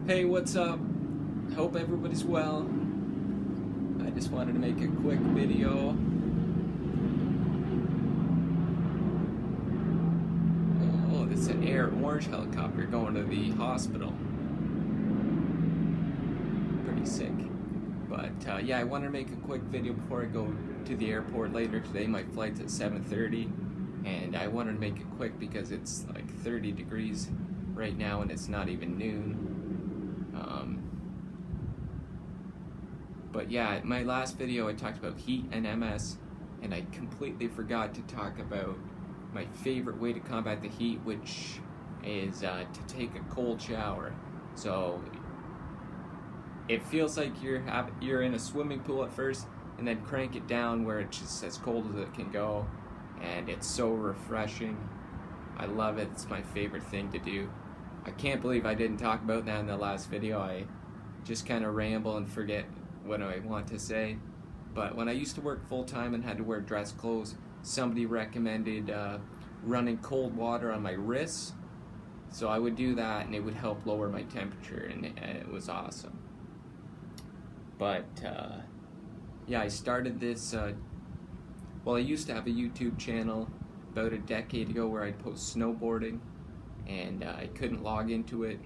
Hey, what's up? Hope everybody's well. I just wanted to make a quick video. Oh, this is an Air Orange helicopter going to the hospital. Pretty sick. But yeah, I wanted to make a quick video before I go to the airport later today. My flight's at 7:30, and I wanted to make it quick because it's like 30 degrees right now and it's not even noon. But yeah, my last video I talked about heat and MS, and I completely forgot to talk about my favorite way to combat the heat, which is to take a cold shower. So it feels like you're in a swimming pool at first, and then crank it down where it's just as cold as it can go, and it's so refreshing. I love it. It's my favorite thing to do. I can't believe I didn't talk about that in the last video. I just kind of ramble and forget what I want to say. But when I used to work full-time and had to wear dress clothes, somebody recommended running cold water on my wrists. So I would do that, and it would help lower my temperature, and it was awesome. But yeah, I started this, well, I used to have a YouTube channel about a decade ago where I'd post snowboarding, and I couldn't log into it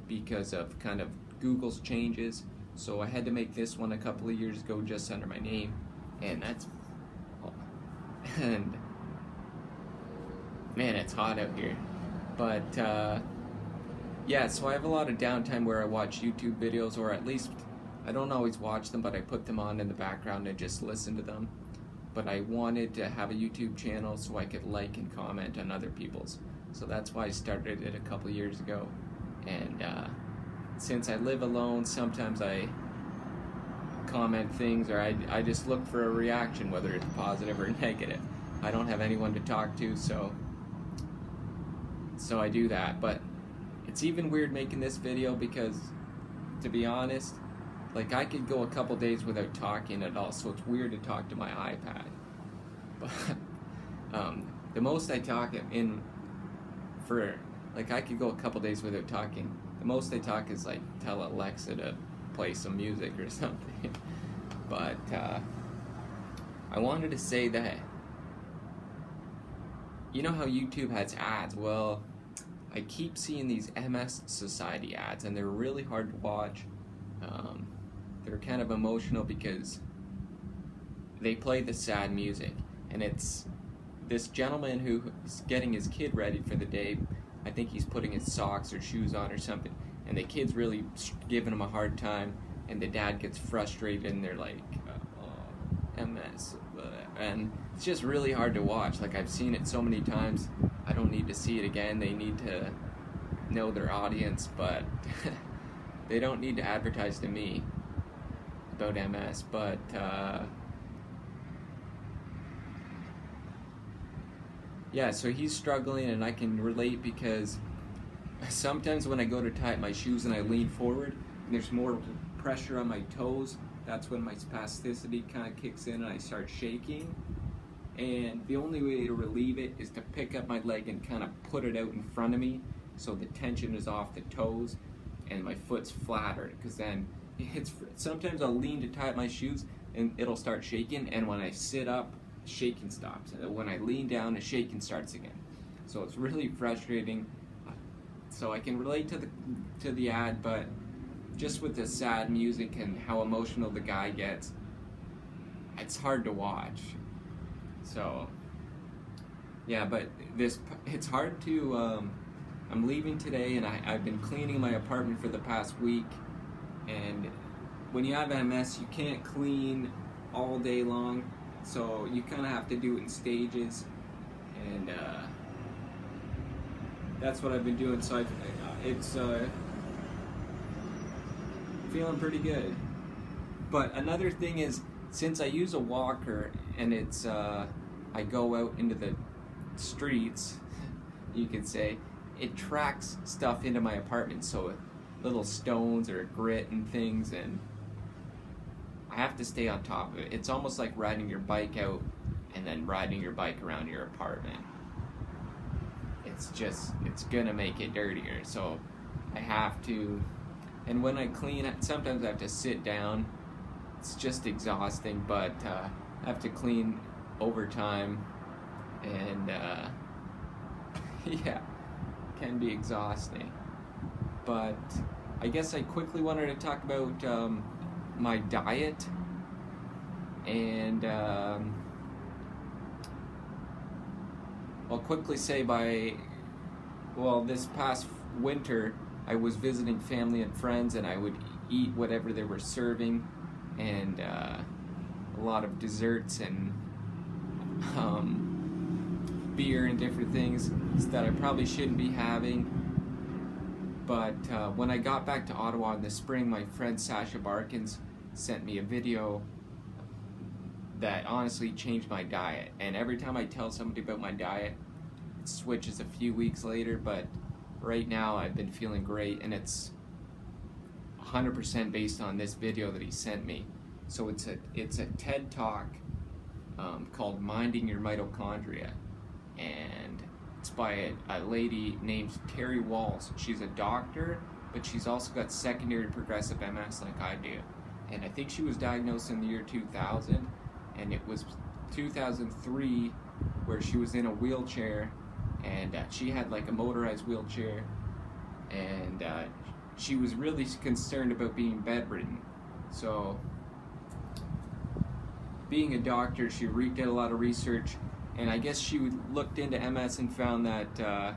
because of kind of Google's changes. So I had to make this one a couple of years ago just under my name, and and man, it's hot out here. But yeah, so I have a lot of downtime where I watch YouTube videos, or at least I don't always watch them, but I put them on in the background and just listen to them. But I wanted to have a YouTube channel so I could like and comment on other people's. So that's why I started it a couple of years ago. And since I live alone, sometimes I comment things, or I just look for a reaction, whether it's positive or negative. I don't have anyone to talk to, so I do that. But it's even weird making this video because, to be honest, like I could go a couple days without talking at all, so it's weird to talk to my iPad. But the most I talk in for, like I could go a couple days without talking. The most I talk is like tell Alexa to play some music or something. But I wanted to say that, you know how YouTube has ads? Well, I keep seeing these MS Society ads, and they're really hard to watch. They're kind of emotional because they play the sad music, and it's this gentleman who's getting his kid ready for the day. I think he's putting his socks or shoes on or something, and the kid's really giving him a hard time, and the dad gets frustrated, and they're like, oh, MS, and it's just really hard to watch. Like, I've seen it so many times, I don't need to see it again. They need to know their audience, but they don't need to advertise to me about MS. But yeah, so he's struggling, and I can relate because sometimes when I go to tie up my shoes and I lean forward and there's more pressure on my toes, that's when my spasticity kind of kicks in and I start shaking. And the only way to relieve it is to pick up my leg and kind of put it out in front of me so the tension is off the toes and my foot's flatter, because then sometimes I'll lean to tie up my shoes and it'll start shaking, and when I sit up, shaking stops, and when I lean down, the shaking starts again. So it's really frustrating. So I can relate to the ad, but just with the sad music and how emotional the guy gets, it's hard to watch. So yeah, but it's hard to I'm leaving today, and I've been cleaning my apartment for the past week, and when you have MS, you can't clean all day long. So you kind of have to do it in stages, and that's what I've been doing. So it's feeling pretty good. But another thing is, since I use a walker and it's I go out into the streets, you could say, it tracks stuff into my apartment, so little stones or grit and things, and I have to stay on top of it. It's almost like riding your bike out and then riding your bike around your apartment. It's gonna make it dirtier, so I have to And when I clean, sometimes I have to sit down. It's just exhausting, but I have to clean over time, and yeah, can be exhausting. But I guess I quickly wanted to talk about my diet, and I'll quickly say this past winter I was visiting family and friends, and I would eat whatever they were serving, and a lot of desserts and beer and different things that I probably shouldn't be having. But when I got back to Ottawa in the spring, my friend Sasha Barkins sent me a video that honestly changed my diet. And every time I tell somebody about my diet, it switches a few weeks later, but right now I've been feeling great, and it's 100% based on this video that he sent me. So it's a TED Talk called Minding Your Mitochondria, and it's by a lady named Terry Walls. She's a doctor, but she's also got secondary progressive MS like I do. And I think she was diagnosed in the year 2000, and it was 2003 where she was in a wheelchair, and she had like a motorized wheelchair, and she was really concerned about being bedridden. So being a doctor, she did a lot of research, and I guess she looked into MS and found that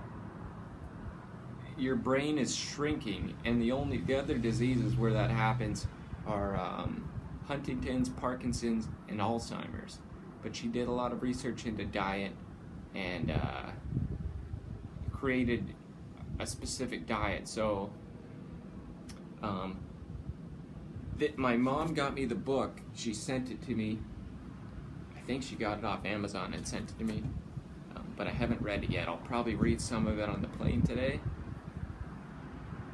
your brain is shrinking, and the other diseases where that happens are Huntington's, Parkinson's, and Alzheimer's. But she did a lot of research into diet, and created a specific diet. So my mom got me the book. She sent it to me. I think she got it off Amazon and sent it to me, but I haven't read it yet. I'll probably read some of it on the plane today.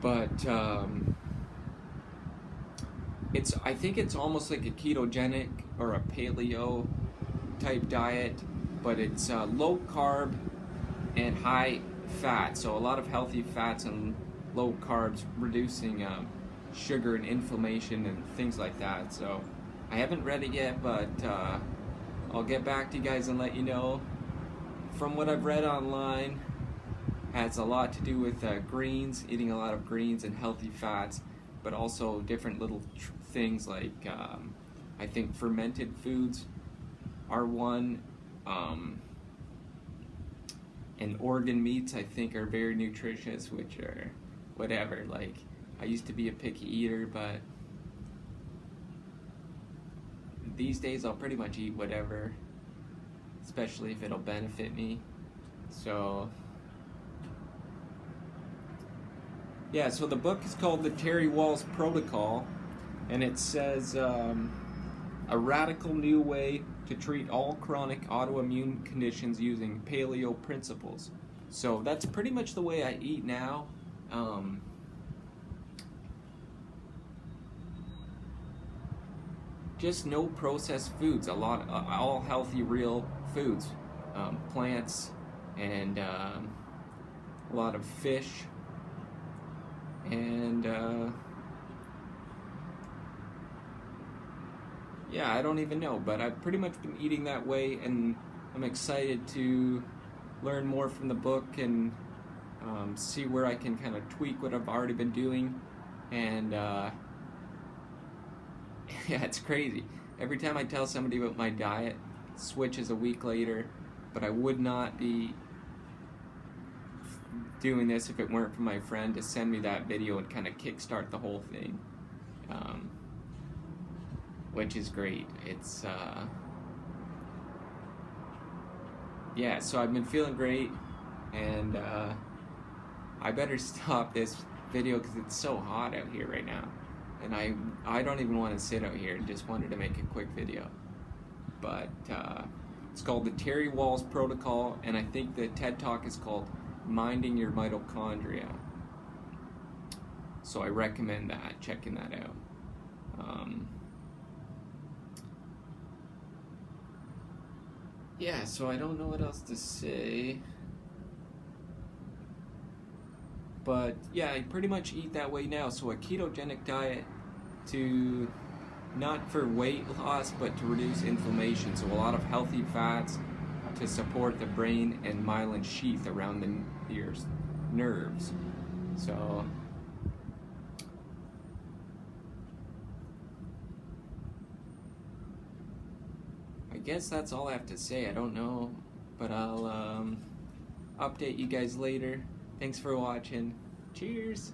But I think it's almost like a ketogenic or a paleo type diet, but it's low carb and high fat. So a lot of healthy fats and low carbs, reducing sugar and inflammation and things like that. So I haven't read it yet, but I'll get back to you guys and let you know. From what I've read online, has a lot to do with greens, eating a lot of greens and healthy fats, but also different little things like I think fermented foods are one, and organ meats I think are very nutritious, which are whatever. Like, I used to be a picky eater, but these days I'll pretty much eat whatever, especially if it'll benefit me. So yeah, so the book is called The Terry Walls Protocol, and it says a radical new way to treat all chronic autoimmune conditions using paleo principles. So that's pretty much the way I eat now. Just no processed foods, all healthy, real foods, plants, and a lot of fish, and yeah, I don't even know, but I've pretty much been eating that way, and I'm excited to learn more from the book and see where I can kind of tweak what I've already been doing. And yeah, it's crazy. Every time I tell somebody about my diet, it switches a week later, but I would not be doing this if it weren't for my friend to send me that video and kind of kickstart the whole thing, which is great. It's yeah, so I've been feeling great, and I better stop this video because it's so hot out here right now, and I don't even want to sit out here. Just wanted to make a quick video. But it's called the Terry Walls Protocol, and I think the TED Talk is called Minding Your Mitochondria. So I recommend that, checking that out. Yeah, so I don't know what else to say. But yeah, I pretty much eat that way now. So a ketogenic diet to not for weight loss, but to reduce inflammation. So a lot of healthy fats to support the brain and myelin sheath around your nerves. So I guess that's all I have to say. I don't know, but I'll update you guys later. Thanks for watching. Cheers!